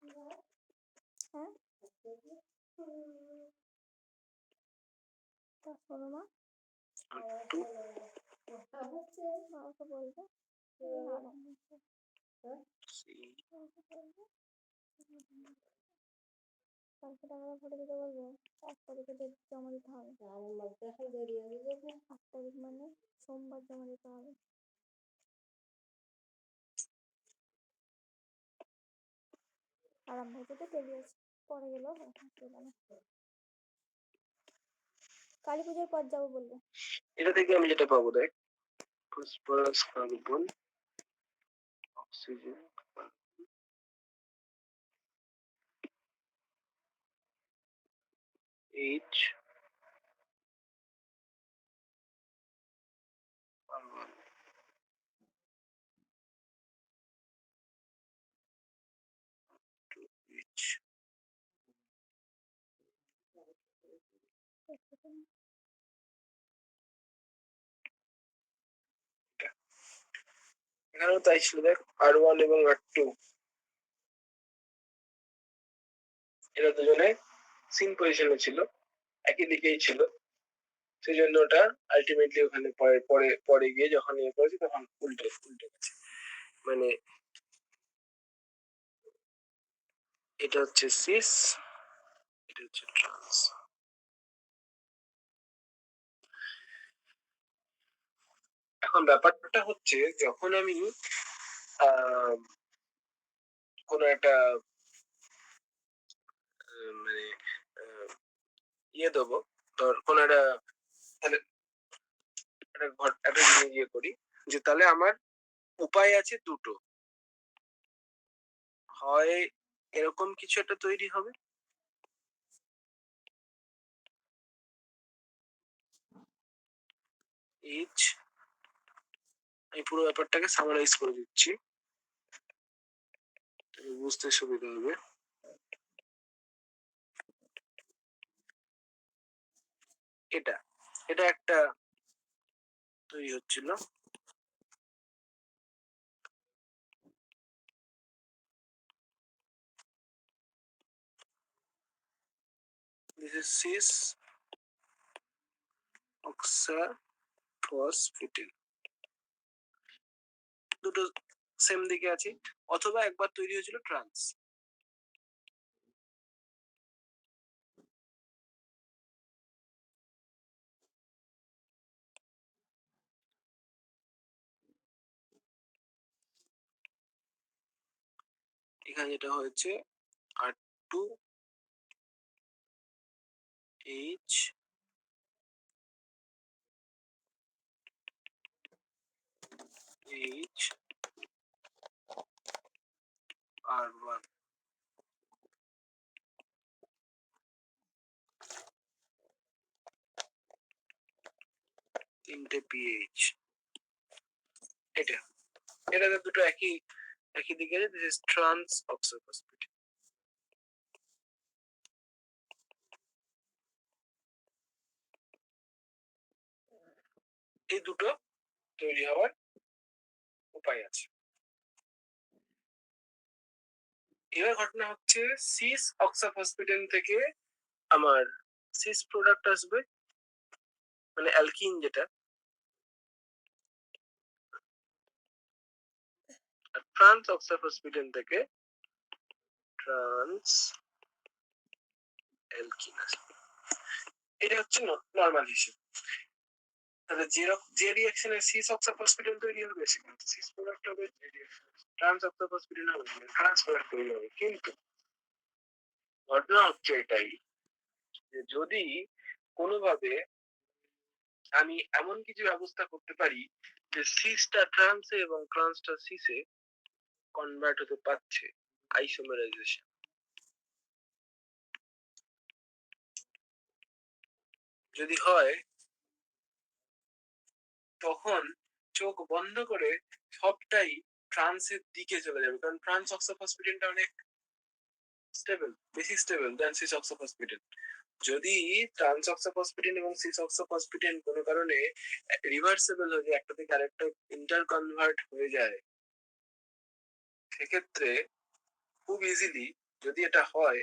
হ্যাঁ তা শোনো না বাবাকে বলবে কালকে টাকাটা ফটো দিতে বলবো 8 তারিখে ডেট জমা দিতে হবে 8 তারিখ মানে সোমবার জমা দিতে হবে আরাম ভাইতে তো দেরি আছে পরে গেলেও কালী পুজোর পর যাবো বলবে এটা থেকে আমি যেটা পাবো দেখ phosphorus carbon oxygen H carbon H এখানেও তাই ছিল দেখ R1 এবং R2 এরা দুজনে সিন পজিশনে ছিল একই দিকেই ছিল সেই জন্য ওটা আলটিমেটলি ওখানে পরে পরে পরে গিয়ে যখন ইয়ে করেছে তখন উল্টে উল্টে গেছে মানে এটা হচ্ছে সিস এটা হচ্ছে ট্রান্স এখন ব্যাপারটা হচ্ছে যখন আমি কোনো একটা মানে ইয়ে দেবো ধর কোন একটা জিনিস ইয়ে করি যে তাহলে আমার উপায় আছে দুটো হয় এরকম কিছু একটা তৈরি হবে এইচ আমি পুরো ব্যাপারটাকে সামারাইজ করে দিচ্ছি বুঝতে সুবিধা হবে এটা এটা একটা তৈরি হচ্ছিল this is cis oxaphosphetine দুটো সেম দিকে আছে অথবা একবার তৈরি হয়েছিল ট্রান্স এখানে যেটা হয়েছে R2 H H R1 তিনটে PH এটা এটা দুটো একই একই দিকে আছে দিস ইজ ট্রান্স অক্সোফসফেট এই দুটো তৈরি হওয়ার উপায় আছে এবার ঘটনা হচ্ছে সিস অক্সাফসফেটিন থেকে আমার সিস প্রোডাক্ট আসবে মানে অ্যালকিন যেটা আর ট্রান্স অক্সাফসফেটিন থেকে ট্রান্স অ্যালকিন আসবে এটা হচ্ছে নরমাল হিসেব তাহলে যে রিঅ্যাকশনে সিস অক্সাফসফেটিন তৈরি হবে সেখানে সিস প্রোডাক্ট হবে ট্রান্স অক্সাফসফেটিন হবে ট্রান্স প্রোডাক্ট তৈরি হবে কিন্তু ঘটনা হচ্ছে এটাই যে যদি কোনোভাবে আমি এমন কিছু ব্যবস্থা করতে পারি যে সিসটা ট্রান্সে এবং ট্রান্সটা সিসে কনভার্ট হতে পারছে আইসোমারাইজেশন যদি হয় তখন চোখ বন্ধ করে সবটাই ট্রান্সের দিকে চলে যাবে কারণ ট্রান্স অক্সোফসফেটিনটা অনেক স্টেবল বেশি স্টেবল দেন সিস অক্সোফসফেটিন যদি ট্রান্স অক্সোফসফেটিন এবং সিস অক্সোফসফেটিন কোনো কারণে রিভার্সেবল হয়ে যায় একটা থেকে আরেকটা ইন্টার কনভার্ট হয়ে যায় সেক্ষেত্রে খুব ইজিলি যদি এটা হয়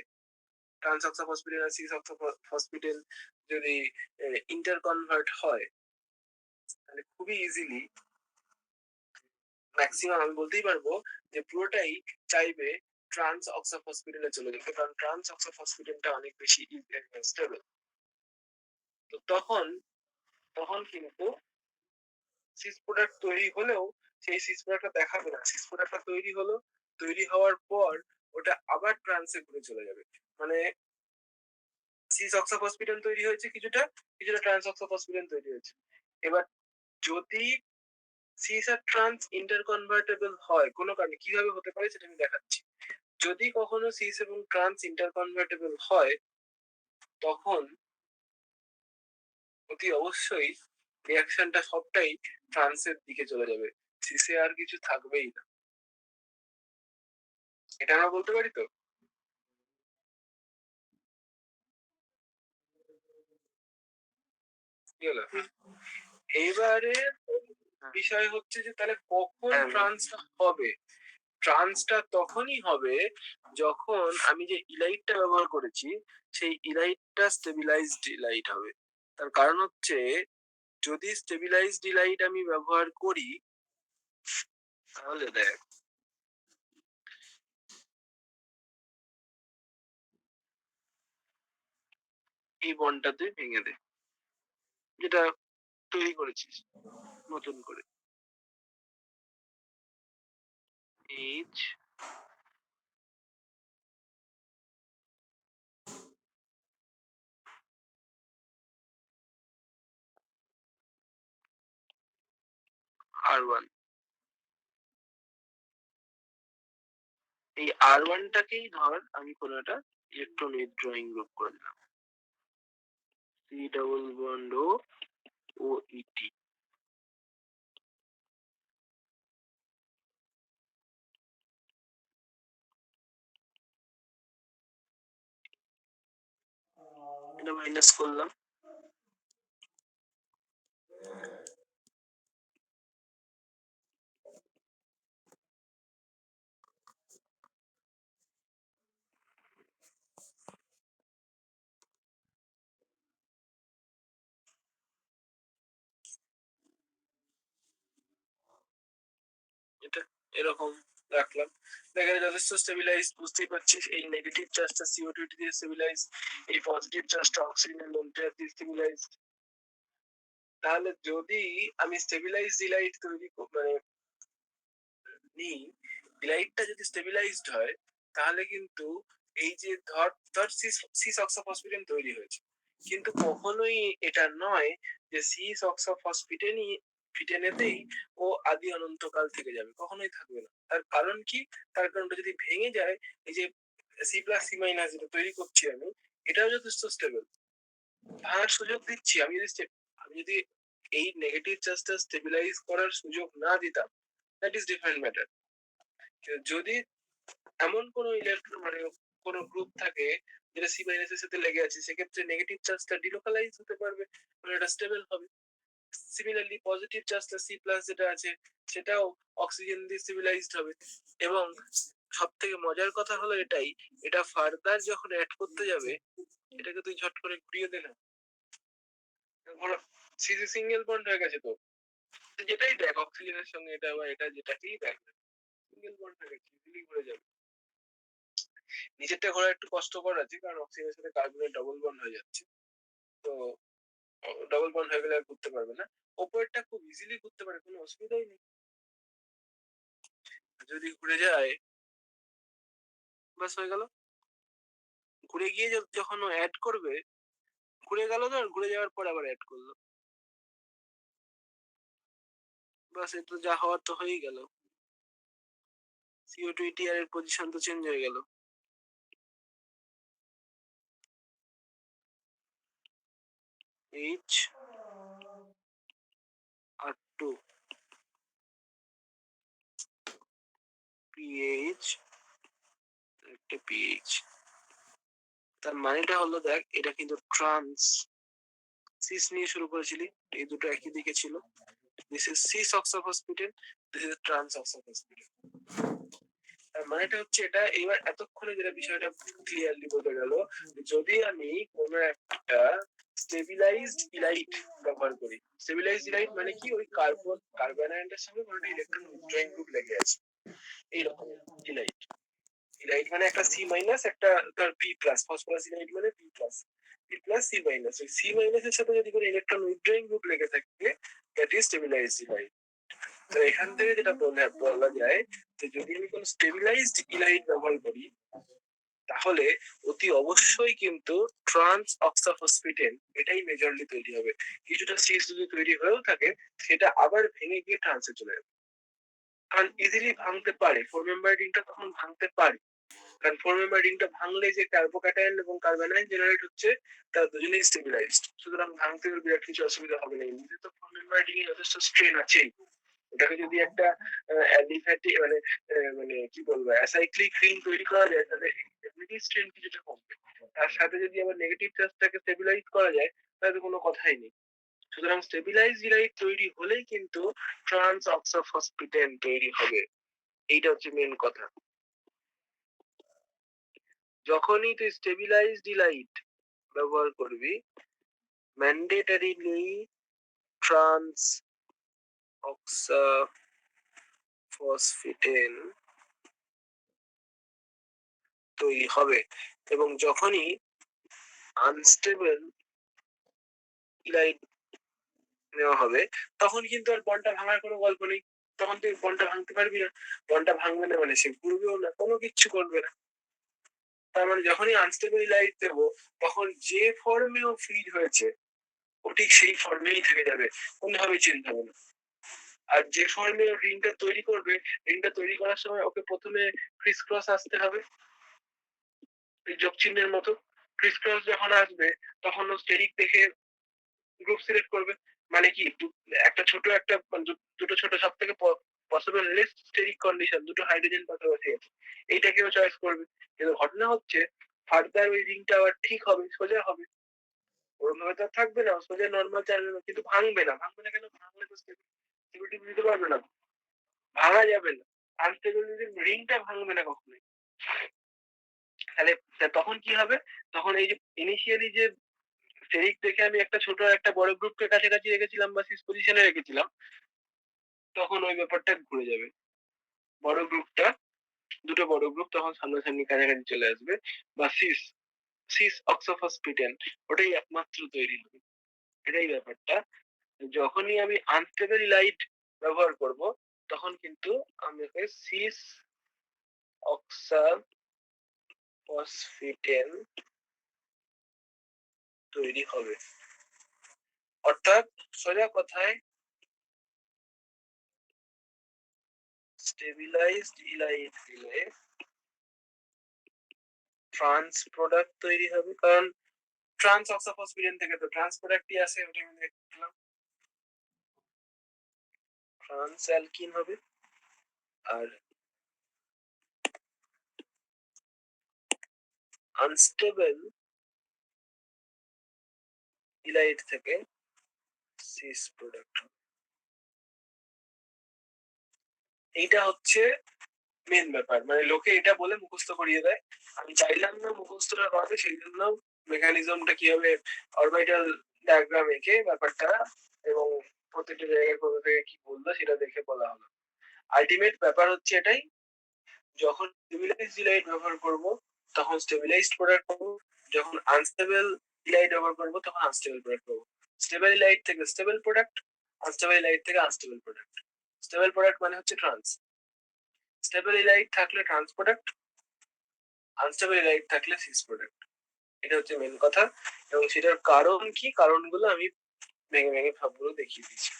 ট্রান্স অক্সাফসফেটিন আর সিস অক্সাফসফেটিন যদি ইন্টার কনভার্ট হয় তাহলে খুবই ইজিলি ম্যাক্সিমাম আমি বলতেই পারবো যে পুরোটাই চাইবে ট্রান্স অক্সাফসফেটিনে চলে যেতে, কারণ ট্রান্স অক্সাফসফেটিনটা অনেক বেশি স্টেবল। তো তখন তখন কিন্তু সিস প্রোডাক্ট তৈরি হলেও সেই সিস প্রোডাক্টটা দেখাবে না। সিস প্রোডাক্টটা তৈরি হলো, তৈরি হওয়ার পর ওটা আবার ট্রান্সে ঘুরে চলে যাবে। মানে সিস অক্সাফসফেটিন তৈরি হয়েছে কিছুটা, কিছুটা ট্রান্স অক্সাফসফেটিন তৈরি হয়েছে। এবার যদি সিস আর ট্রান্স ইন্টার কনভার্টেবল হয় কোনো কারণে, কিভাবে হতে পারে সেটা আমি দেখাচ্ছি। যদি কখনো সিস এবং ট্রান্স ইন্টার কনভার্টেবল হয় তখন অতি অবশ্যই রিয়াকশনটা সবটাই ট্রান্সের দিকে চলে যাবে, সিসে আর কিছু থাকবেই না। এটা আমরা বলতে পারি তো? কি হলো? এইবারে বিষয় হচ্ছে যে তাহলে কখন ট্রান্সটা হবে। ট্রান্সটা তখনই হবে যখন আমি যে ইলাইটটা ব্যবহার করেছি সেই ইলাইটটা স্টেবিলাইজড ইলাইট হবে। তার কারণ হচ্ছে যদি স্টেবিলাইজড ইলাইট আমি ব্যবহার করি তাহলে দেখ এই বন্ডটা তুই ভেঙে দে, যেটা তৈরি করেছিস নতুন করে। এইচ R1, এই R1টাকেই ধর আমি কোনো একটা ইলেকট্রন উইথড্রয়িং গ্রুপ করে দিলাম, সি ডাবল বন্ড ও ইটি। এটা মাইনাস করলাম। এটা এরকম রাখলাম, দেখা যায় যথেষ্ট স্টেবিলাইজ। বুঝতেই পারছিস এই নেগেটিভ চার্জটা CO2 দিয়ে স্টেবিলাইজ, এই পজিটিভ চার্জটা অক্সিজেনের লোনটা দিয়ে স্টেবিলাইজ। তাহলে যদি আমি স্টেবিলাইজ ডিলাইট তৈরি মানে নিই, ডিলাইটটা যদি স্টেবিলাইজড হয় তাহলে কিন্তু এই যে ধর ধর সিস অক্সাফসফেটিন তৈরি হয়েছে, কিন্তু কখনোই এটা নয় যে সিস অক্সাফসফেটিনই ফিটেনেতেই ও আদি অনন্তকাল থেকে যাবে, কখনোই থাকবে না। তার কারণ কি? তার কারণটা যদি ভেঙে যায়, এই যে সি প্লাস সি মাইনাস যেটা তৈরি করছি আমি, এটাও যথেষ্ট স্টেবল, ভাঙার সুযোগ দিচ্ছি। আমি যদি এই নেগেটিভ চার্জটা স্টেবিলাইজ করার সুযোগ না দিতাম, দ্যাট ইজ ডিফারেন্ট ম্যাটার। যদি এমন কোন ইলেকট্রন মানে কোন গ্রুপ থাকে যেটা সি মাইনাস এর সাথে লেগে আছে, সেক্ষেত্রে নেগেটিভ চার্জটা ডিলোকালাইজ হতে পারবে, মানে এটা স্টেবল হবে। সিমিলারলি পজিটিভ চার্জটা সি প্লাস যেটা আছে সেটাও অক্সিজেন দিয়ে স্টেবিলাইজড হবে। এবং সব থেকে মজার কথা হলো এটাই, এটা ফার্দার যখন অ্যাড করতে যাবে এটাকে তুই ঝট করে ঘুরিয়ে দে না, সিসি সিঙ্গেল বন্ড হয়ে গেছে তো, যেটাই দেখ অক্সিজেনের সঙ্গে এটা বা এটা যেটাকেই দেখ সিঙ্গেল বন্ড হয়ে গেছে, ইজিলি ঘুরে যাবে। নিচেরটা ঘোরা একটু কষ্টকর আছে কারণ অক্সিজেনের সাথে কার্বনের ডবল বন্ড হয়ে যাচ্ছে, তো ডবল বন্ড হয়ে গেলে আর ঘুরতে পারবে না। ওপরেরটা খুব ইজিলি ঘুরতে পারে, কোনো অসুবিধাই নেই। যদি ঘুরে যায় বাস হয়ে গেল। ঘুরে গিয়ে যখন ও অ্যাড করবে, ঘুরে গেল না, ঘুরে যাওয়ার পর আবার অ্যাড করলো, বাস এ তো যা হওয়ার তো হয়েই গেল। CO2 ETR এর পজিশন তো চেঞ্জ হয়ে গেল। H R2 PH একটা PH। তার মানেটা হলো দেখ, এটা কিন্তু ট্রান্স সিস নিয়ে শুরু করেছিলি, এই দুটো একই দিকে ছিল। This is cis oxaphosphetane, this is trans oxaphosphetane. মানেটা হচ্ছে এটা। এবার এতক্ষণে যেটা বিষয়টা ক্লিয়ারলি বলতে গেল, যদি আমি কোনো একটা স্টেবিলাইজড ইলাইট ব্যবহার করি, স্টেবিলাইজড ইলাইট মানে কি, ওই কার্বন আয়নের সঙ্গে কোনো ইলেকট্রন উইথড্রয়িং গ্রুপ লেগে আছে, এইরকম ইলাইট। ইলাইট মানে একটা সি মাইনাস, একটা তার পি প্লাস, ফসফরাস ইলাইট মানে P plus, P plus C minus. ওই সি মাইনাস এর সাথে যদি কোনো ইলেকট্রন উইথড্রয়িং গ্রুপ লেগে থাকে, দ্যাট ইজ স্টেবিলাইজড ইলাইট। তো এখান থেকে যেটা বলা যায় যে যদি আমি কোনো স্টেবিলাইজড ইলাইট ব্যবহার করি, তাহলে অতি অবশ্যই কিন্তু ট্রান্স অক্সাফসফেটেন এটাই মেজরলি তৈরি হবে। কিছুটা সিস যদি তৈরি হয়েও থাকে, সেটা আবার ভেঙে গিয়ে ট্রান্সে চলে যাবে। কারণ ইজিলি ভাঙতে পারে, 4 মেম্বার রিংটা তখন ভাঙতে পারে। কারণ 4 মেম্বার রিংটা ভাঙলে যে কার্বোক্যাটায়ন এবং কার্বনাইন জেনারেট হচ্ছে, তারা দুজনেই স্টেবিলাইজড, সুতরাং ভাঙতে বিরাট কিছু অসুবিধা হবে না। এমনিতে তো 4 মেম্বার রিং এ যথেষ্ট স্ট্রেন আছেই। ওটাকে যদি একটা অ্যালিফ্যাটিক মানে মানে কি বলবো অ্যাসাইক্লিক রিং তৈরি করা যায়, তাহলে এমনিতেই স্ট্রেন কিছুটা কমবে। তার সাথে যদি আবার নেগেটিভ চার্জটাকে স্টেবিলাইজ করা যায়, তাহলে কোনো কথাই নেই। সুতরাং স্টেবিলাইজ ইলাইট তৈরি হলেই কিন্তু ট্রান্স অক্সাফসফেটেন তৈরি হবে। এইটা হচ্ছে মেন কথা। যখনই তুই স্টেবিলাইজড ইলাইট ব্যবহার করবি, ম্যান্ডেটরিলি ট্রান্স অক্সাফসফেটেন তৈরি হবে। এবং যখনই আনস্টেবল ইলাইট নেওয়া হবে, তখন কিন্তু আর বন্ডটা ভাঙার কোনো গল্প নেই। তখন তুই বন্ডটা ভাঙতে পারবি না। বন্ডটা ভাঙবে না মানে সে ঘুরবেও না, কোনো কিচ্ছু করবে না। তার মানে যখনই আনস্টেবল ইলাইট দেবো, তখন যে ফর্মেও ফিড হয়েছে ও ঠিক সেই ফর্মেই থেকে যাবে, কোনোভাবে চেঞ্জ হবে না। আর যে ফর্মে রিংটা তৈরি করবে, রিংটা তৈরি করার সময় ওকে প্রথমে ক্রিস ক্রস আসতে হবে, যোগ চিহ্নের মতো। ক্রিস ক্রস যখন আসবে, তখন ও স্টেরিক দেখে গ্রুপ সিলেক্ট করবে। মানে কি, একটা ছোট একটা দুটো ছোট সব থেকে পসিবল লিস্ট স্টেরিক কন্ডিশন, দুটো হাইড্রোজেন পাশাপাশি আছে, এইটাকেও চয়েস করবে। কিন্তু ঘটনা হচ্ছে ফার্দার ওই রিংটা আবার ঠিক হবে, সোজা হবে, ওরকম ভাবে তো থাকবে না, সোজা নর্মাল চালাবে, কিন্তু ভাঙবে না। ভাঙবে না কেন? ভাঙলে তো স্টেবিলিটি দিতে পারবে না, ভাঙা যাবে না। আনস্টেবিলিটি রিংটা ভাঙবে না কখনোই। তাহলে তখন কি হবে? তখন এই যে ইনিশিয়ালি যে স্টেরিক দেখে আমি একটা ছোট একটা বড় গ্রুপকে কাছাকাছি রেখেছিলাম বা সিস পজিশনে রেখেছিলাম, তখন ওই ব্যাপারটা ঘুরে যাবে। বড় গ্রুপটা, দুটো বড় গ্রুপ তখন সামনাসামনি কাছাকাছি চলে আসবে, বা সিস সিস অক্সোফসফেটেন ওটাই একমাত্র তৈরি হবে। এটাই ব্যাপারটা। যখনই আমি আনস্টেবল লাইট ব্যবহার করব, তখন কিন্তু আমাকে সিস অক্সাফসফেটেন তৈরি হবে। অর্থাৎ সোজা কথায় স্টেবিলাইজড ইলাইট দিলে ট্রান্স প্রোডাক্ট তৈরি হবে। কারণ ট্রান্স অক্সাফসফেটেন থেকে তো ট্রান্স প্রোডাক্টই আসে, ওটা আমি দেখলাম। ট্রান্স অ্যালকিন হবে। আর আনস্টেবল ইলাইট থেকে সিস প্রোডাক্ট। এইটা হচ্ছে মেন ব্যাপার। মানে লোকে এটা বলে মুখস্থ করিয়ে দেয়, আমি চাইলাম না মুখস্থটা করাতে, সেই জন্য মেকানিজমটা কি হবে অরবিটাল ডায়াগ্রাম এঁকে ব্যাপারটা এবং প্রত্যেকটা জায়গায় কোথা থেকে কি বললো সেটা দেখে বলা হলো। আলটিমেট ব্যাপার হচ্ছে এটাই, যখন স্টেবিলাইজড ইলাইট ব্যবহার করব, তখন স্টেবিলাইজড প্রোডাক্ট পাবো। যখন আনস্টেবল ইলাইট ব্যবহার করব, তখন আনস্টেবল প্রোডাক্ট পাবো। স্টেবল ইলাইট থেকে স্টেবল প্রোডাক্ট, আনস্টেবল ইলাইট থেকে আনস্টেবল প্রোডাক্ট। স্টেবল প্রোডাক্ট মানে হচ্ছে ট্রান্স, স্টেবল ইলাইট থাকলে ট্রান্স প্রোডাক্ট, আনস্টেবল ইলাইট থাকলে সিস প্রোডাক্ট। এটা হচ্ছে মেন কথা। এবং সেটার কারণ কি, কারণগুলো আমি ভেঙে ভেঙে সবগুলো দেখিয়ে দিচ্ছি।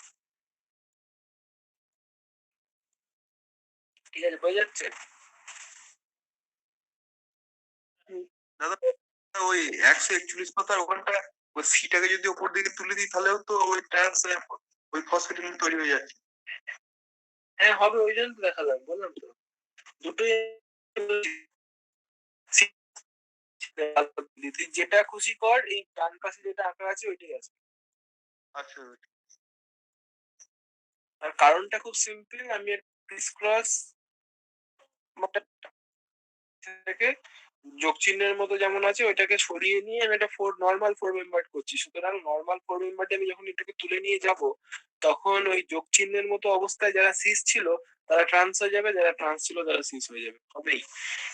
ঠিক আছে, বোঝা যাচ্ছে? দাদা ওই 141 পাতার ওখানটা ওই সিটাকে যদি উপর দিকে তুলে দিই, তাহলেও তো ওই ট্রান্স ওই ফসফেটিন তৈরি হয়ে যাচ্ছে। হ্যাঁ হবে, ওই জন্য তো দেখালাম, বললাম তো দুটোই যেটা খুশি কর, এই ডান পাশে যেটা আঁকা আছে ওইটাই আছে। আচ্ছা, আর কারণটা খুব সিম্পল, আমি ক্রিস ক্রস থেকে যোগ চিহ্নের মতো যেমন আছে ওইটাকে সরিয়ে নিয়ে আমি একটা নর্মাল ফোর মেম্বার করছি। সুতরাং নর্মাল ফোর মেম্বারটা আমি যখন এটাকে তুলে নিয়ে যাব তখন ওই যোগ চিহ্নের মতো অবস্থায় যারা সিস ছিল তারা ট্রান্স হয়ে যাবে, যারা ট্রান্স ছিল তারা সিস হয়ে যাবে। হবেই।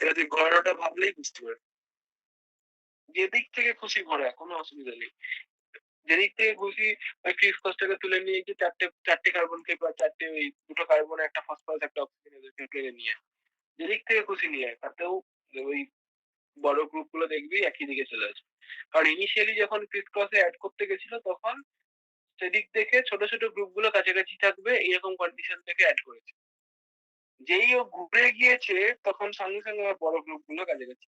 এটা তুই গণনাটা ভাবলেই বুঝতে পারবি। যেদিক থেকে খুশি ঘোরা, কোনো অসুবিধা নেই। যেদিক থেকে খুশি ওই ক্রিস ক্রসটাকে তুলে নিয়ে গিয়ে চারটে কার্বনকে বা চারটে ওই দুটো কার্বন একটা ফসফরাস একটা অক্সিজেন টেনে নিয়ে আয়। যেদিক থেকে খুশি নিয়ে আয়, তাতেও ওই বড় গ্রুপ গুলো দেখবি একই দিকে চলে আসবে। কারণ ইনিশিয়ালি যখন ক্রিস ক্রসে অ্যাড করতে গেছিল তখন সেদিক থেকে ছোট ছোট গ্রুপ গুলো কাছাকাছি থাকবে এরকম কন্ডিশন থেকে অ্যাড করেছে। যেই ও ঘুরে গিয়েছে তখন সঙ্গে সঙ্গে আমার বড় গ্রুপ গুলো কাছাকাছি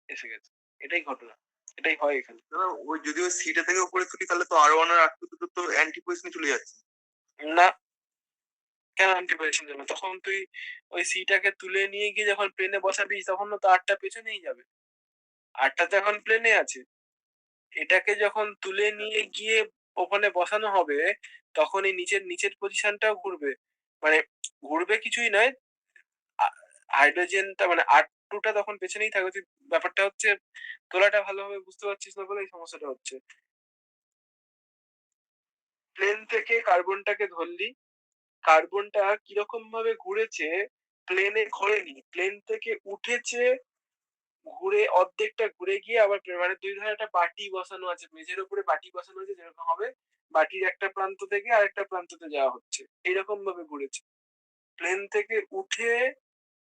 এসে গেছে। এটাই ঘটনা, এটাই হয় এখানে। ওই যদি ওই সিটা থেকে উপরে তুলি তাহলে তো আর ওয়ান আর আর টু দুটো তো অ্যান্টি পজিশনে চলে যাচ্ছে। না, কেন অ্যান্টি পজিশন যাবে? তখন তুই ওই সিটাকে তুলে নিয়ে গিয়ে যখন প্লেনে বসাবি তখন তো আটটা পেছনেই যাবে। আটটা তো এখন প্লেনে আছে। এটাকে যখন তুলে নিয়ে গিয়ে ওখানে বসানো হবে তখন এই নিচের পজিশনটাও ঘুরবে। মানে ঘুরবে কিছুই নয়, হাইড্রোজেনটা মানে আর টুটা তখন পেছনেই থাকবে। ব্যাপারটা হচ্ছে তোলাটা ভালোভাবে বুঝতে পারছিস না বলে এই সমস্যাটা হচ্ছে। প্লেন থেকে কার্বনটাকে ধরলি, কার্বনটা কিরকম ভাবে ঘুরেছে প্লেনে ঘোরেনি, প্লেন থেকে উঠেছে ঘুরে অর্ধেকটা ঘুরে গিয়ে আবার মানে দুই ধারে একটা বাটি বসানো আছে, মেঝের উপরে বাটি বসানো আছে যেরকম হবে বাটির একটা প্রান্ত থেকে আরেকটা প্রান্ততে যাওয়া হচ্ছে এইরকম ভাবে ঘুরেছে। প্লেন থেকে উঠে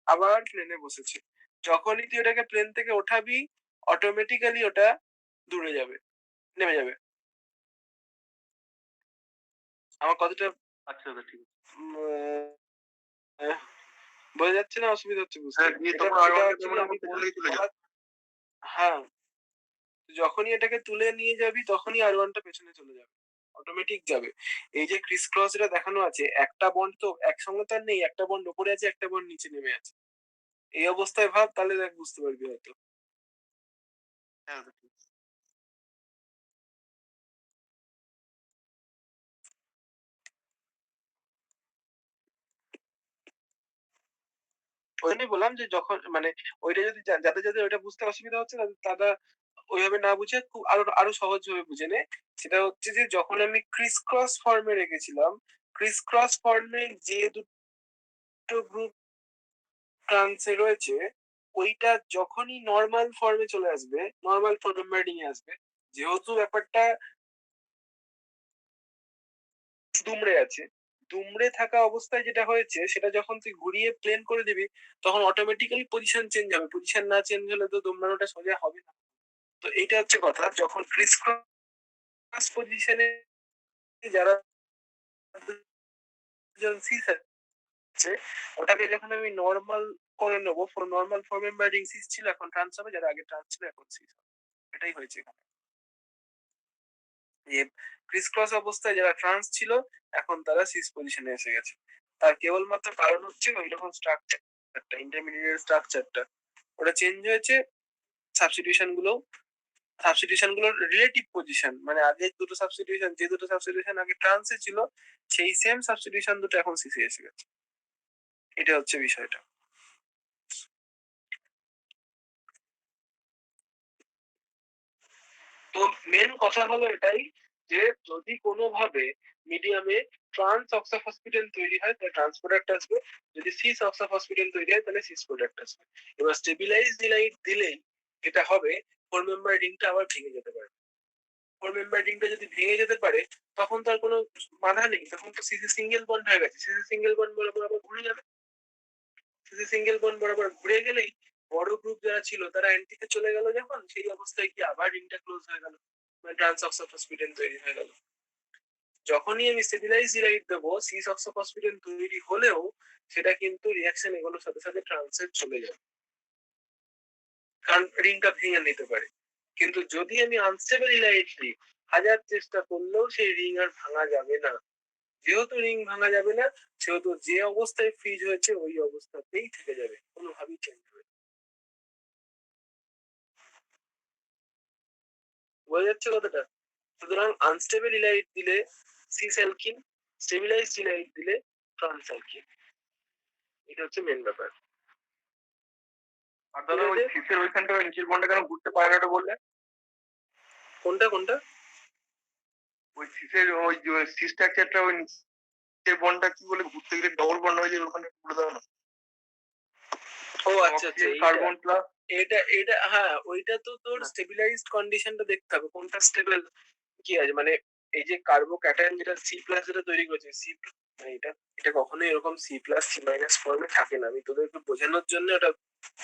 আবার প্লেনে বসেছে। যখনই তুই ওটাকে প্লেন থেকে ওঠাবি অটোমেটিক্যালি ওটা দূরে যাবে, নেমে যাবে। আমার কতটা আচ্ছা আচ্ছা ঠিক আছে। বোঝা যাচ্ছে না? অসুবিধা হচ্ছে বুঝতে? হ্যাঁ, দিয়ে তখন আর ওয়ান আমি বললেই চলে যাবে। হ্যাঁ, যখনই এটাকে তুলে নিয়ে যাবি তখনই আর ওয়ানটা পেছনে চলে যাবে, অটোমেটিক যাবে। এই যে ক্রিস ক্রস এটা দেখানো আছে একটা বন্ড তো একসঙ্গে তো আর নেই, একটা বন্ড উপরে আছে একটা বন্ড নিচে নেমে আছে। এই অবস্থায় ভাব, তাহলে দেখ বুঝতে পারবি হয়তো। হ্যাঁ ঠিক আছে। ওই জন্যই বললাম যে যখন মানে ওইটা যদি যাদের যাদের ওইটা বুঝতে অসুবিধা হচ্ছে তারা ওইভাবে না বুঝে খুব আরো আরো সহজ ভাবে বুঝে নে। সেটা হচ্ছে যে যখন আমি ক্রিস ক্রস ফর্মে রেখেছিলাম, ক্রিস ক্রস ফর্মে যে দুটো গ্রুপ ট্রান্সে রয়েছে ওইটা যখনই নর্মাল ফর্মে চলে আসবে, নর্মাল ফর্মেটিং এ আসবে, যেহেতু ব্যাপারটা দুমড়ে আছে, দুমড়ে থাকা অবস্থায় যেটা হয়েছে সেটা যখন তুই ঘুরিয়ে প্লেন করে দিবি তখন অটোমেটিক্যালি পজিশন চেঞ্জ হবে। পজিশন না চেঞ্জ হলে তো দুমড়ানোটা সোজা হবে না। তো এইটা হচ্ছে কথা, যখন ক্রিস ক্রস পজিশনে যারা আছে ওটাকে যখন আমি নর্মাল করে নেবো, নর্মাল ফর্মেটিং সিস ছিল এখন ট্রান্স হবে, যারা আগে ট্রান্স ছিল এখন সিস হবে। এটাই হয়েছে এখানে, যে ক্রিস ক্রস অবস্থায় যারা ট্রান্স ছিল এখন তারা সিস পজিশনে এসে গেছে। তার কেবলমাত্র কারণ হচ্ছে ওই রকম স্ট্রাকচারটা, ইন্টারমিডিয়েট স্ট্রাকচারটা ওটা চেঞ্জ হয়েছে। সাবস্টিটিউশন গুলো, সাবস্টিটিউশন গুলোর রিলেটিভ পজিশন, মানে আগে দুটো সাবস্টিটিউশন, যে দুটো সাবস্টিটিউশন আগে ট্রান্সে ছিল সেই সেম সাবস্টিটিউশন দুটো এখন সিসে এসে গেছে। এটা হচ্ছে বিষয়টা। তো মেন কথা হলো এটাই যে যদি কোনোভাবে মিডিয়ামে ট্রান্স অক্সাফসফেট তৈরি হয় তাহলে ট্রান্স প্রোডাক্ট আসবে, যদি সিস অক্সাফসফেট তৈরি হয় তাহলে সিস প্রোডাক্ট আসবে। এবার স্টেবিলাইজ ডিলাইট দিলেই এটা হবে ফোর মেম্বার রিংটা আবার ভেঙে যেতে পারে। ফোর মেম্বার রিংটা যদি ভেঙে যেতে পারে তখন তার কোনো বাধা নেই, তখন তো সিসি সিঙ্গেল বন্ড হয়ে গেছে, সিসি সিঙ্গেল বন্ড বরাবর আবার ঘুরে যাবে। সিসি সিঙ্গেল বন্ড বরাবর ঘুরে গেলেই বড় গ্রুপ যারা ছিল তারা অ্যান্টিতে চলে গেল, যখন সেই অবস্থায় কি আবার রিংটা ক্লোজ হয়ে গেল, মানে ট্রান্স অক্সাফসফেট তৈরি হয়ে গেল। যখনই আমি স্টেবিলাইজ ডিলাইট দেবো সিস অক্সাফসফেট তৈরি হলেও সেটা কিন্তু রিয়াকশন এগুলোর সাথে সাথে ট্রান্সের চলে যাবে, কারণ রিংটা ভেঙে নিতে পারে। কিন্তু যদি আমি আনস্টেবল ডিলাইট দিই হাজার চেষ্টা করলেও সেই রিং আর ভাঙা যাবে না। যেহেতু রিং ভাঙা যাবে না সেহেতু যে অবস্থায় ফ্রিজ হয়েছে ওই অবস্থাতেই থেকে যাবে, কোনোভাবেই চেঞ্জ হবে। বোঝা যাচ্ছে কথাটা? সুতরাং আনস্টেবল ইলাইট দিলে সিস অ্যালকিন, স্টেবিলাইজড ইলাইট দিলে ট্রান্স অ্যালকিন। এটা হচ্ছে মেন ব্যাপার। আর দাদা ওই সিসের ওইখানটা নিচের বন্ডটা কেন ঘুরতে পারে না ওটা বললে? কোনটা কোনটা? ওই সিসের ওই সিস স্ট্রাকচারটা ওই নিচের বন্ডটা কি বলে ঘুরতে গেলে ডবল বন্ড হয়ে যায়, ওখানে বলে দাও না। ও আচ্ছা আচ্ছা, কার্বন প্লাস এটা এটা হ্যাঁ, ওইটা তো তোর স্টেবিলাইজড কন্ডিশনটা দেখতে হবে কোনটা স্টেবল কি আছে। মানে এই যে কার্বোক্যাটায়ন যেটা সি প্লাস যেটা তৈরি করেছে, সি এটা এটা কখনোই এরকম সি প্লাস সি মাইনাস ফর্মে থাকে না। আমি তোদেরকে বোঝানোর জন্য ওটা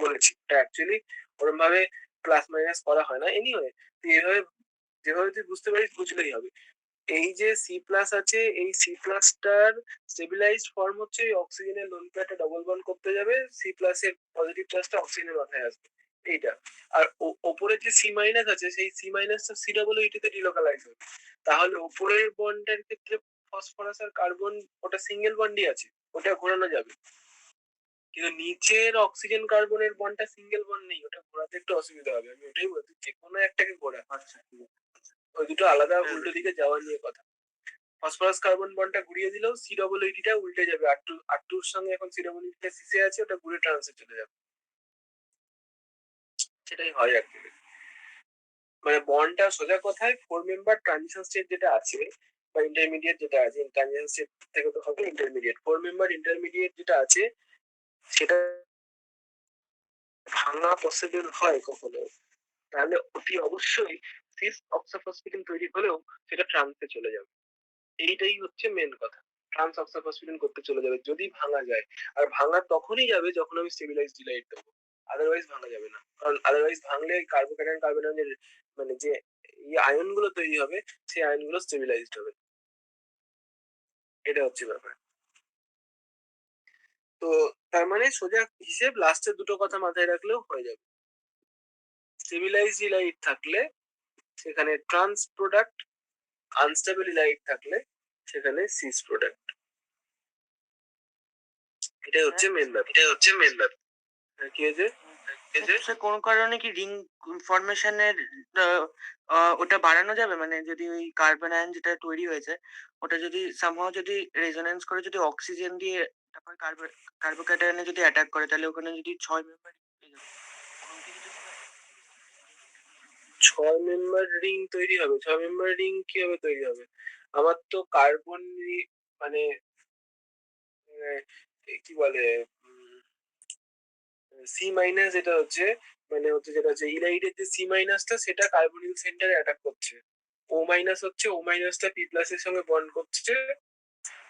বলেছি। এটা অ্যাকচুয়ালি ওরকম ভাবে প্লাস মাইনাস করা হয় না। এনিওয়ে তুই এভাবে যেভাবে তুই বুঝতে পারিস বুঝলেই হবে। এই যে সি প্লাস আছে, এই সি প্লাসটার স্টেবিলাইজড ফর্ম হচ্ছে এই অক্সিজেনের লোন পেয়ারটা ডবল বন্ড করতে যাবে, সি প্লাস এর পজিটিভ চার্জটা অক্সিজেনের মাথায় আসবে এইটা। আর ওপরে যে সি মাইনাস আছে, সেই সি মাইনাসটা সি ডাবল এইটিতে ডিলোকালাইজ হবে। তাহলে ওপরের বন্ডের ক্ষেত্রে ফসফরাস আর কার্বন ওটা সিঙ্গেল বন্ডই আছে, ওটা ঘোরানো যাবে। কিন্তু নিচের অক্সিজেন কার্বনের বন্ডটা সিঙ্গেল বন্ড নেই, ওটা ঘোরাতে একটু অসুবিধা হবে। আমি ওটাই বলছি, যে কোনো একটাকে ঘোরা। আচ্ছা, ওই দুটো আলাদা উল্টো দিকে যাওয়া নিয়ে কথা। ফসফরাস কার্বন বন্ডটা ঘুরিয়ে দিলেও সি ডবল এইটিটা উল্টে যাবে। আর টুর সঙ্গে এখন সি ডবল এইটিটা সিসে আছে, ওটা ঘুরে ট্রান্সে চলে যাবে। সেটাই হয় অ্যাকচুয়ালি। মানে বন্ডটা সোজা কথায় 4 মেম্বার ট্রানজিশন স্টেট যেটা আছে বা ইন্টারমিডিয়েট যেটা আছে, ট্রানজিশন স্টেট থেকে তো হবে ইন্টারমিডিয়েট। 4 মেম্বার ইন্টারমিডিয়েট যেটা আছে সেটা ভাঙা পসিবল হয় কখনো, তাহলে অতি অবশ্যই সিস অক্সোফসফেটিন তৈরি হলেও সেটা ট্রান্সে চলে যাবে। এইটাই হচ্ছে মেন কথা। ট্রান্স অক্সাফসফেটিন করতে চলে যাবে যদি ভাঙা যায়। আর ভাঙা তখনই যাবে যখন আমি স্টেবিলাইজ ডিলাইট দেবো, আদারওয়াইজ ভাঙা যাবে না। কারণ আদারওয়াইজ ভাঙলে কার্বোক্যাটায়ন কার্বনের মানে যে আয়ন গুলো তৈরি হবে, সেই আয়ন গুলো স্টেবিলাইজড হবে। এটা হচ্ছে ব্যাপার। তো তার মানে সোজা হিসেব লাস্টের দুটো কথা মাথায় রাখলেও হয়ে যাবে। স্টেবিলাইজ ডিলাইট থাকলে সেখানে ট্রান্স প্রোডাক্ট, আনস্টেবল ডিলাইট থাকলে সেখানে সিস প্রোডাক্ট। এটাই হচ্ছে মেন ব্যাপার। কি হয়েছে? কোন কারণে কি রিং ফরমেশনের ওটা বাড়ানো যাবে? মানে যদি ওই কার্বন আয়ন যেটা তৈরি হয়েছে ওটা যদি সামহাও যদি রেজোনেন্স করে যদি অক্সিজেন দিয়ে তারপর কার্বোক্যাটায়নে যদি অ্যাটাক করে, তাহলে ওখানে যদি 6 মেম্বার 6 মেম্বার রিং তৈরি হবে। 6 মেম্বার রিং কিভাবে তৈরি হবে? আমার তো কার্বন মানে কি বলে সি মাইনাস যেটা হচ্ছে, মানে হচ্ছে যেটা হচ্ছে ইলাইডের যে সি মাইনাসটা সেটা কার্বনিল সেন্টারে অ্যাটাক করছে। ও মাইনাস হচ্ছে, ও মাইনাসটা পি প্লাস এর সঙ্গে বন্ড করছে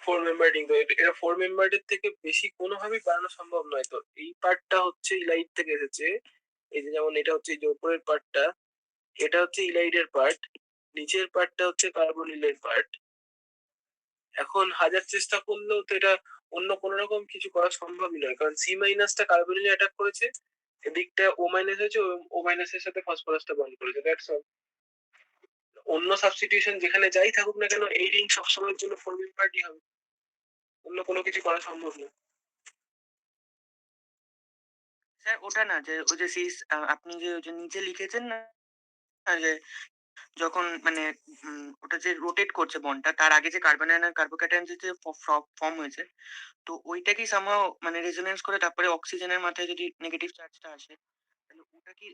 4 মেম্বার রিং। তো এটা 4 মেম্বারের থেকে বেশি কোনোভাবেই বানানো সম্ভব নয়। তো এই পার্টটা হচ্ছে ইলাইড থেকে এসেছে। এই যে যেমন এটা হচ্ছে এই যে উপরের পার্টটা, এটা হচ্ছে ইলাইডের পার্ট, নিচের পার্টটা হচ্ছে কার্বনিলের পার্ট। এখন হাজার চেষ্টা করলেও তো এটা অন্য কোনো রকম কিছু করা সম্ভবই নয়, কারণ সি মাইনাসটা কার্বনিলে অ্যাটাক করেছে, এদিকটা ও মাইনাস হয়েছে, ও মাইনাসের সাথে ফসফরাসটা বন্ড করেছে, দ্যাটস অল। অন্য সাবস্টিটিউশন যেখানে যাই থাকুক না কেন, এই রিং সবসময়ের জন্য 4 মেম্বারই হবে, অন্য কোনো কিছু করা সম্ভব না। স্যার ওটা না, যে ওই যে সিস আপনি যে ওই যে নিচে লিখেছেন না, যে যখন মানে ওটা যে রোটেট করছে বন্ডটা, তার আগে যে কার্বন আয়ন আর কার্বোক্যাটায়ন যে ফর্ম হয়েছে, তো ওইটা কি সামহাও মানে রেজোনেন্স করে তারপরে অক্সিজেনের মাথায় যদি নেগেটিভ চার্জটা আসে, তাহলে ওটা কি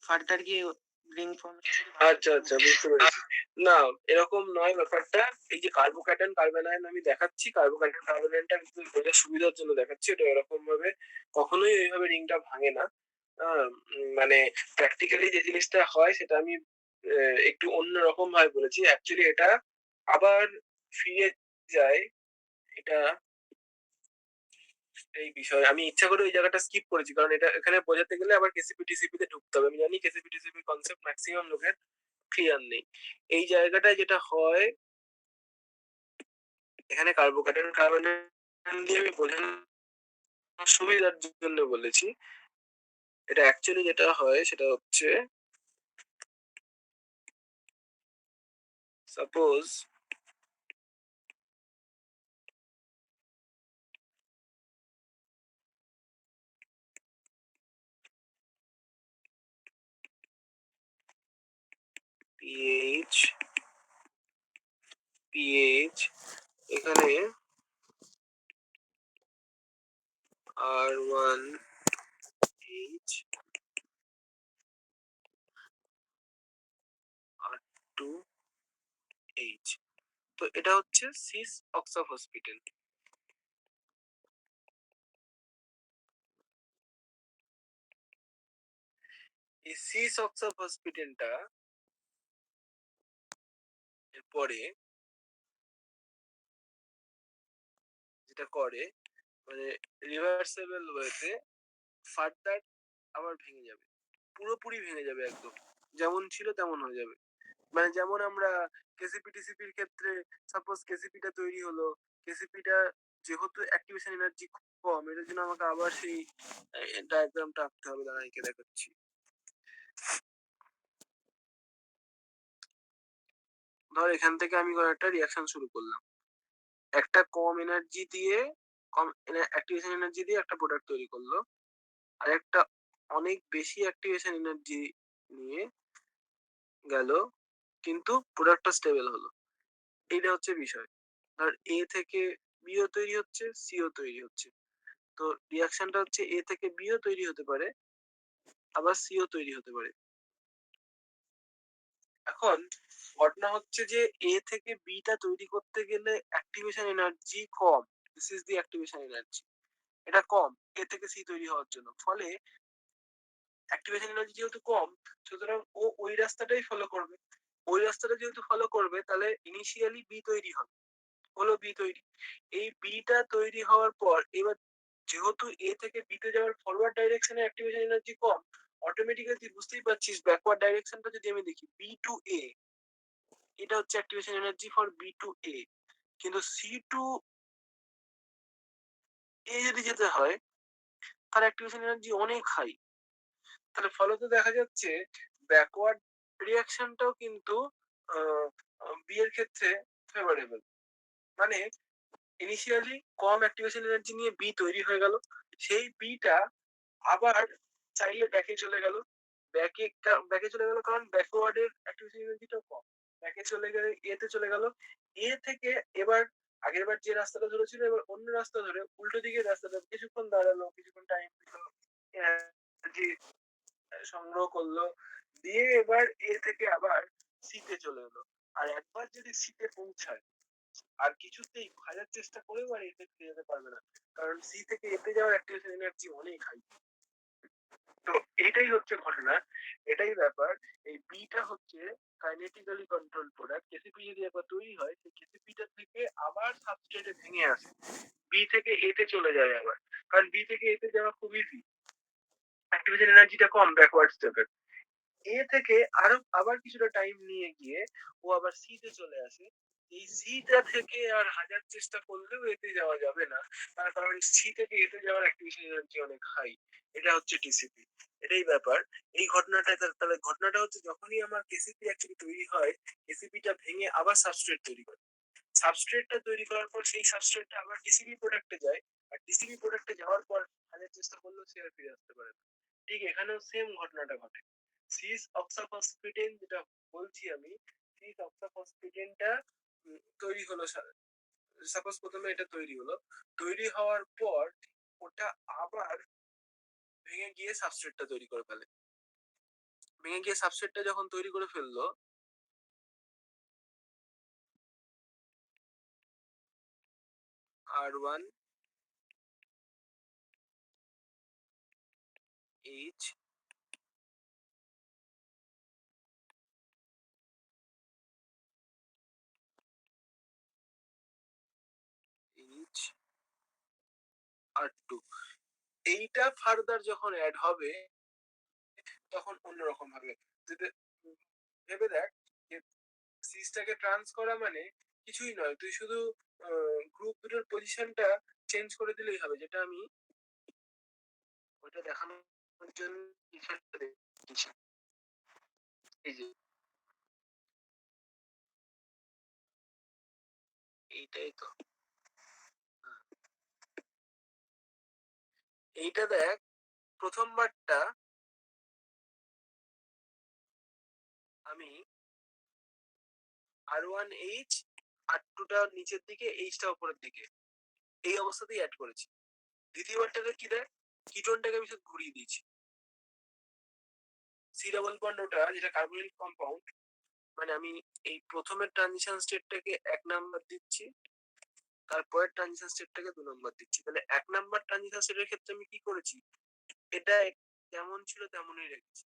ফার্দার গিয়ে রিং ফর্মেশন? আচ্ছা আচ্ছা, বুঝতে পেরেছি। না, এরকম নয় ব্যাপারটা। এই যে কার্বোক্যাটায়ন কার্বন আয়ন আমি দেখাচ্ছি, কার্বোক্যাটায়ন কার্বন আয়নটা বোঝার সুবিধার জন্য দেখাচ্ছি। এটা এরকম ভাবে কখনোই এইভাবে রিংটা ভাঙে না। মানে প্র্যাকটিক্যালি যে জিনিসটা হয় সেটা আমি একটু অন্যরকম ভাবে বলেছি। অ্যাকচুয়ালি এটা আবার ফিরে যায়। এটা এই বিষয় আমি ইচ্ছা করে ওই জায়গাটা স্কিপ করেছি, কারণ এটা এখানে বোঝাতে গেলে আবার কেসিপি টিসিপি তে ঢুকতে হবে। আমি জানি কেসিপি টিসিপি কনসেপ্ট ম্যাক্সিমাম লোকের ক্লিয়ার নেই। এই জায়গাটায় যেটা হয়, এখানে কার্বোক্যাটায়ন কার্বন দিয়ে আমি বোঝানোর সুবিধার জন্য বলেছি। এটা অ্যাকচুয়ালি যেটা হয় সেটা হচ্ছে, সাপোজ পিএইচ এখানে R1H তো এটা হচ্ছে সিস অক্সাফসফেটিন। এই সিস অক্সাফসফেটিনটা এরপরে যেটা করে মানে রিভার্সেবল ওয়েতে ফার্দার আবার ভেঙে যাবে, পুরোপুরি ভেঙে যাবে একদম, যেমন ছিল তেমন হয়ে যাবে। মানে যেমন আমরা কেসিপি টিসিপির ক্ষেত্রে সাপোজ কেসিপিটা তৈরি হলো, কেসিপিটা যেহেতু অ্যাক্টিভেশন এনার্জি কম, এটার জন্য আমাকে আবার সেই ডায়াগ্রামটা আঁকতে হবে, দাঁড়া এঁকে দেখাচ্ছি। ধর এখান থেকে আমি কোনো একটা রিয়াকশন শুরু করলাম, একটা কম এনার্জি দিয়ে, কম অ্যাক্টিভেশন এনার্জি দিয়ে একটা প্রোডাক্ট তৈরি করলো, আর একটা অনেক বেশি অ্যাক্টিভেশন এনার্জি নিয়ে গেল, কিন্তু প্রোডাক্টটা স্টেবল হলো। এইটা হচ্ছে বিষয়। ধর এ থেকে বিও তৈরি হচ্ছে, সিও তৈরি হচ্ছে, তো রিয়াকশনটা হচ্ছে এ থেকে বিও তৈরি হতে পারে, আবার সিও তৈরি হতে পারে। এখন ঘটনা হচ্ছে যে এ থেকে বিটা তৈরি করতে গেলে activation energy com, this is the activation energy, এটা কম এ থেকে সি তৈরি হওয়ার জন্য। ফলে অ্যাক্টিভেশন এনার্জি যেহেতু কম, সুতরাং ও ওই রাস্তাটাই ফলো করবে। ওই রাস্তাটা যেহেতু ফলো করবে, তাহলে ইনিশিয়ালি বি তৈরি হবে, হলো বি তৈরি। এই বিটা তৈরি হওয়ার পর এবার যেহেতু এ থেকে বি তে যাওয়ার ফরওয়ার্ড ডাইরেকশনে অ্যাক্টিভেশন এনার্জি কম, অটোমেটিক্যালি বুঝতেই পারছিস ব্যাকওয়ার্ড ডাইরেকশনটা যদি আমি দেখি বি টু এ, এটা হচ্ছে activation energy for B to A. কিন্তু সি টু এ যদি যেতে হয়, তার অ্যাক্টিভেশন এনার্জি অনেক হাই। তাহলে ফলত দেখা যাচ্ছে ব্যাকওয়ার্ড রিয়াকশনটাও কিন্তু বি এর ক্ষেত্রে ফেভারেবল। মানে ইনিশিয়ালি কম অ্যাক্টিভেশন এনার্জি নিয়ে বি তৈরি হয়ে গেল, সেই বিটা আবার চাইলে ব্যাকে চলে গেল, ব্যাকে চলে গেল কারণ ব্যাকওয়ার্ডের অ্যাক্টিভেশন এনার্জিটা কম, ব্যাকে চলে গেলে এ তে চলে গেল। এ থেকে এবার আগের বার যে রাস্তাটা ধরেছিল এবার অন্য রাস্তা ধরে উল্টো দিকের রাস্তাটা কিছুক্ষণ দাঁড়ালো, কিছুক্ষণ টাইম দিল, এনার্জি সংগ্রহ করলো, দিয়ে এবার এ থেকে আবার সিতে চলে এলো। আর একবার যদি সিতে পৌঁছায় আর কিছুতেই হাজার চেষ্টা করেও আর এতে ফিরে যেতে পারবে না, কারণ সি থেকে এতে যাওয়ার অ্যাক্টিভেশন এনার্জি অনেক হাই। তো এটাই হচ্ছে ঘটনা, এটাই ব্যাপার। এই বিটা হচ্ছে কাইনেটিক্যালি কন্ট্রোল প্রোডাক্ট। কেসিপি যদি একবার তৈরি হয়, সেই কেসিপিটা থেকে আবার সাবস্ট্রেটে ভেঙে আসে, বি থেকে এতে চলে যায় আবার, কারণ বি থেকে এতে যাওয়া খুব ইজি, অ্যাক্টিভেশন এনার্জিটা কম ব্যাকওয়ার্ড স্টেপের। এ থেকে আরো আবার কিছুটা টাইম নিয়ে গিয়ে ও আবার সি তে চলে আসে। এই সিটা থেকে আর হাজার চেষ্টা করলেও এতে যাওয়া যাবে না, তার কারণ সি থেকে এতে যাওয়ার অ্যাক্টিভেশন এনার্জি অনেক হাই। এটা হচ্ছে টিসিপি, এটাই ব্যাপার। এই ঘটনাটা তাহলে ঘটনাটা হচ্ছে যখনই আমার কেসিপি অ্যাকচুয়ালি তৈরি হয়, কেসিপিটা ভেঙে আবার সাবস্ট্রেট তৈরি করে, সাবস্ট্রেটটা তৈরি করার পর সেই সাবস্ট্রেটটা আবার টিসিপি প্রোডাক্টে যায়, আর টিসিপি প্রোডাক্টে যাওয়ার পর হাজার চেষ্টা করলেও সে আর ফিরে আসতে পারে না। ঠিক এখানেও সেম ঘটনাটা ঘটে। সিস অক্সাফসফেটিন যেটা বলছি আমি, সিস অক্সাফসফেটিনটা তৈরি হলো, সাপোজ প্রথমে এটা তৈরি হলো, তৈরি হওয়ার পর ওটা আবার ভেঙে গিয়ে সাবস্ট্রেটটা তৈরি করে ফেলে, ভেঙে গিয়ে সাবস্ট্রেটটা যখন তৈরি করে ফেললো, R1 H R2, এইটা ফার্দার যখন অ্যাড হবে তখন অন্যরকম ভাবে, যদি ভেবে দেখ যে সিসটাকে ট্রান্স করা মানে কিছুই নয়, তুই শুধু গ্রুপ দুটোর পজিশনটা চেঞ্জ করে দিলেই হবে, যেটা আমি ওইটা দেখানোর জন্য বিষয়টা দেখছি। এই যে এইটাই তো, এইটা দেখ, প্রথমবারটা আমি R1H, R2টা নিচের দিকে, Hটা উপরের দিকে, এই অবস্থাতেই অ্যাড করেছি। দ্বিতীয়বারটাতে কি দেখ, কিটোনটাকে আমি শুধু ঘুরিয়ে দিয়েছি, সি ডাবল বন্ড ওটা যেটা কার্বনিক কম্পাউন্ড, মানে আমি এই প্রথমের ট্রানজিশন স্টেটটাকে 1 নাম্বার দিচ্ছি, তারপরের ট্রানজিশন স্টেটটাকে 2 নাম্বার দিচ্ছি। তাহলে 1 নাম্বার ট্রানজিশন স্টেটের ক্ষেত্রে আমি কি করেছি, এটা যেমন ছিল তেমনই রেখেছি।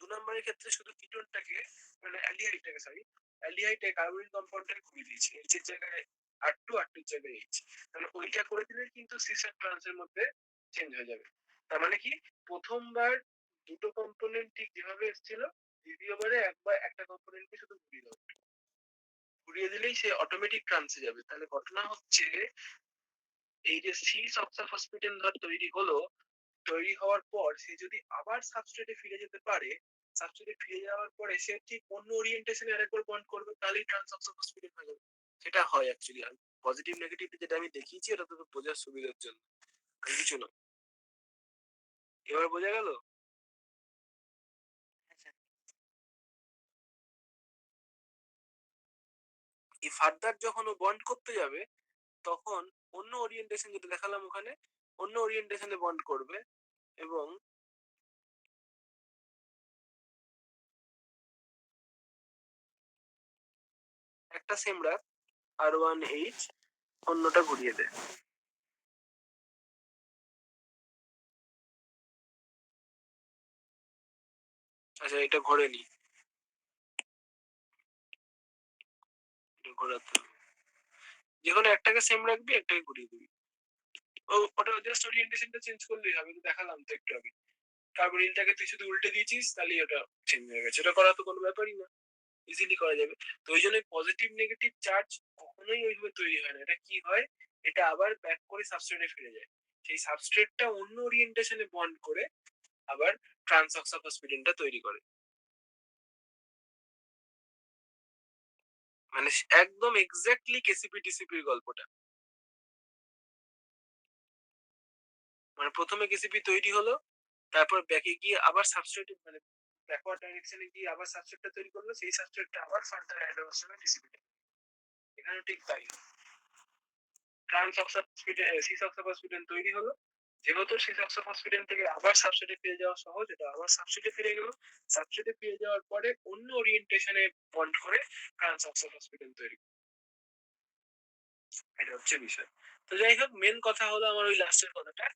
2 নাম্বারের ক্ষেত্রে শুধু কিটোনটাকে মানে অ্যালডিহাইডে কার্বনিক কম্পাউন্ডটাকে ঘুরিয়ে দিয়েছি, H এর জায়গায় R2 R2 এর জায়গায় H। তাহলে ওইটা করে দিলে কিন্তু সিস আর ট্রান্সের মধ্যে চেঞ্জ হয়ে যাবে। তার মানে কি প্রথমবার দুটো কম্পোনেন্ট ঠিক যেভাবে এসেছিল, দ্বিতীয়বারে একবার একটা কম্পোনেন্টকে শুধু ঘুরিয়ে দাও, ঘুরিয়ে দিলেই সে অটোমেটিক ট্রান্সে যাবে। তাহলে ঘটনা হচ্ছে এই যে সিস অক্সাফসফেটেন ধর তৈরি হলো, তৈরি হওয়ার পর সে যদি আবার সাবস্ট্রেটে ফিরে যেতে পারে, সাবস্ট্রেটে ফিরে যাওয়ার পরে সে ঠিক অন্য ওরিয়েন্টেশনে আরেকবার বন্ড করবে, তাহলেই ট্রান্স অক্সাফসফেটেন হয়ে যাবে। সেটা হয় অ্যাকচুয়ালি। আর পজিটিভ নেগেটিভ যেটা আমি দেখিয়েছি এটা তো বোঝার সুবিধার জন্য, আর কিছু না। এবার বোঝা গেল? এই ফার্দার যখন ও বন্ড করতে যাবে তখন অন্য ওরিয়েন্টেশন যেটা দেখালাম ওখানে, অন্য ওরিয়েন্টেশনে বন্ড করবে এবং একটা সেমরা R1H অন্যটা ঘুরিয়ে দেয়। আচ্ছা এটা ঘোরে নি, এটা ঘোরাতে হবে। যেকোনো একটাকে সেম রাখবি, একটাকে ঘুরিয়ে দিবি। ওটা জাস্ট ওরিয়েন্টেশনটা চেঞ্জ করলেই হবে, দেখালাম তো একটু আগে। কার্বনিলটাকে তুই শুধু উল্টে দিয়েছিস, তাহলেই ওটা চেঞ্জ হয়ে গেছে। এটা করা তো কোনো ব্যাপারই না, ইজিলি করা যাবে। তো ওই জন্য পজিটিভ নেগেটিভ চার্জ কখনোই ওইভাবে তৈরি হয় না। এটা কি হয়, এটা আবার ব্যাক করে সাবস্ট্রেটে ফিরে যায়, সেই সাবস্ট্রেটটা অন্য ওরিয়েন্টেশনে বন্ড করে আবার ট্রান্স অক্সাফসফেটিনটা তৈরি করে। মানে একদম এক্স্যাক্টলি কেসিপি টিসিপির গল্পটা। মানে প্রথমে কেসিপি তৈরি হলো, তারপর ব্যাকে গিয়ে আবার সাবস্ট্রেট মানে ব্যাকওয়ার্ড ডাইরেকশনে গিয়ে আবার সাবস্ট্রেটটা তৈরি করলো, সেই সাবস্ট্রেটটা আবার ফার্দার অ্যাডভান্সে টিসিপি। এখানে ঠিক তাই, ট্রান্স অক্সাফসফেটিন সিস অক্সাফসফেটিন তৈরি হলো, যেহেতু সিস অক্সাফসফেটিন থেকে আবার সাবস্ট্রেটে ফিরে যাওয়া সহজ, এটা আবার সাবস্ট্রেটে ফিরে গেল। সাবস্ট্রেটে ফিরে যাওয়ার পরে অন্য ওরিয়েন্টেশনে বন্ড করে ট্রান্স অক্সাফসফেটিন তৈরি, এটা হচ্ছে বিষয়। তো যাই হোক, মেন কথা হলো আমার ওই লাস্টের কথাটা,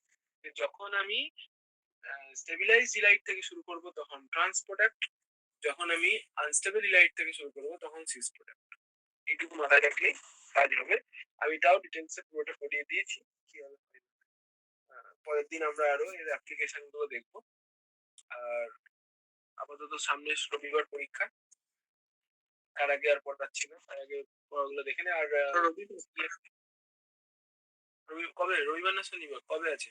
যে যখন আমি স্টেবিলাইজ ইলাইট থেকে শুরু করব তখন ট্রান্স প্রোডাক্ট, যখন আমি আনস্টেবল ইলাইট থেকে শুরু করব তখন সিস প্রোডাক্ট। এইটুকু মাথায় রাখলেই কাজ হবে। আমি তাও ডিটেলসে পুরোটা পড়িয়ে দিয়েছি কিভাবে। পরের দিন আমরা আরো এর অ্যাপ্লিকেশন গুলো দেখবো। আর আপাতত সামনে রবিবার পরীক্ষা, তার আগে আর পড়াচ্ছি না, তার আগে পড়াগুলো দেখে নে। আর রবি কবে, রবিবার না শনিবার কবে আছে?